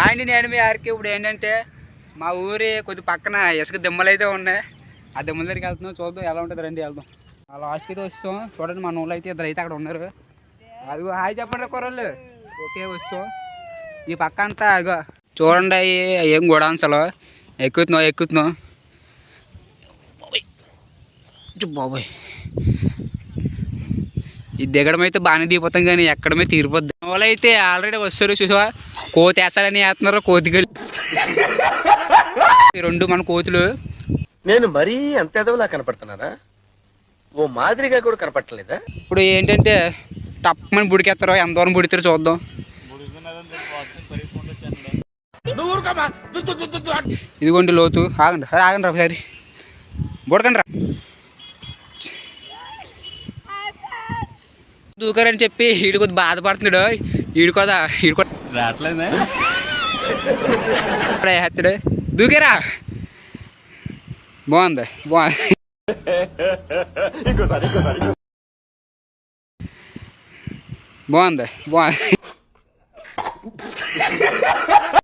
అండి నేను మీ ఆరికి ఇప్పుడు ఏంటంటే మా ఊరి కొద్ది పక్కన ఇసుక దిమ్మలు అయితే ఉన్నాయి. ఆ దిమ్మల దగ్గరికి వెళ్తున్నాం, చూద్దాం ఎలా ఉంటుంది రండి వెళ్దాం. ఆ లాస్ట్కి అయితే వస్తాం. చూడండి మన ఊళ్ళో అయితే ఇద్దరు అయితే అక్కడ ఉన్నారు. అది హాయ్ చెప్పండి కుర్రోళ్ళు. ఓకే వస్తాం. ఈ పక్క అంతా ఇగో చూడండి అవి ఏం గోడాన్సలో ఎక్కుతున్నాం బాబోయ్. ఈ దిగడం అయితే బాగానే దిగిపోతాం కానీ ఎక్కడమే తీరిపోద్ది. వాళ్ళు అయితే ఆల్రెడీ వస్తారు చూసావా, కోతి వేస్తాడని వేస్తున్నారు. కోతిగలు ఈ రెండు మన కోతులు. నేను మరీ అంత ఎదవలా కనపడుతున్నారా? ఓ మాదిరిగా కూడా కనపడలేదా? ఇప్పుడు ఏంటంటే టప్పమని బుడికెత్తారో ఎంత దూరం బుడితారో చూద్దాం. ఇదిగోండి లోతు. ఆగండి ఆగండి రా ఒకసారి బుడకండి రా. దూకారని చెప్పి ఈడు కొద్ది బాధపడుతున్నాడు. ఈడు రావట్లేదా వేస్తాడు. దూకేరా బాగుంది బాగుంది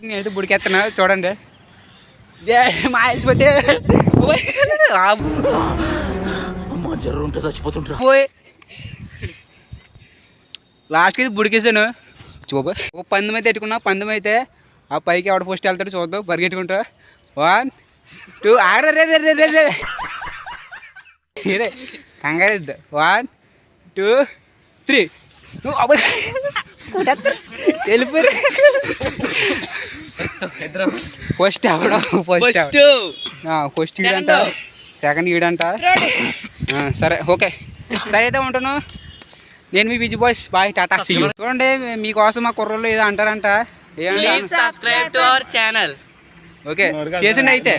నేనైతే బుడికెత్తాను చూడండి. మాయసిపోతే పోయి లాస్ట్కి బుడికేసాను. ఒక పందెం అయితే ఎట్టుకున్నా. పందెం అయితే ఆ పైకి ఎవడ పోస్ట్ వెళ్తాడు చూద్దాం. పరిగెట్టుకుంటా 1 2 రే కంగారు 1 2 3 వెళ్ళిపోయారు. ఫస్ట్ అవడం ఫస్ట్ ఈడంట, సెకండ్ ఈడంట. సరే ఓకే సరే అయితే ఉంటాను. నేను మీ busy boys bye tata see you. చూడండి మీకోసం మా కుర్రోళ్ళు ఏదో అంటారంట. Subscribe to our channel. Okay చేసిండి అయితే.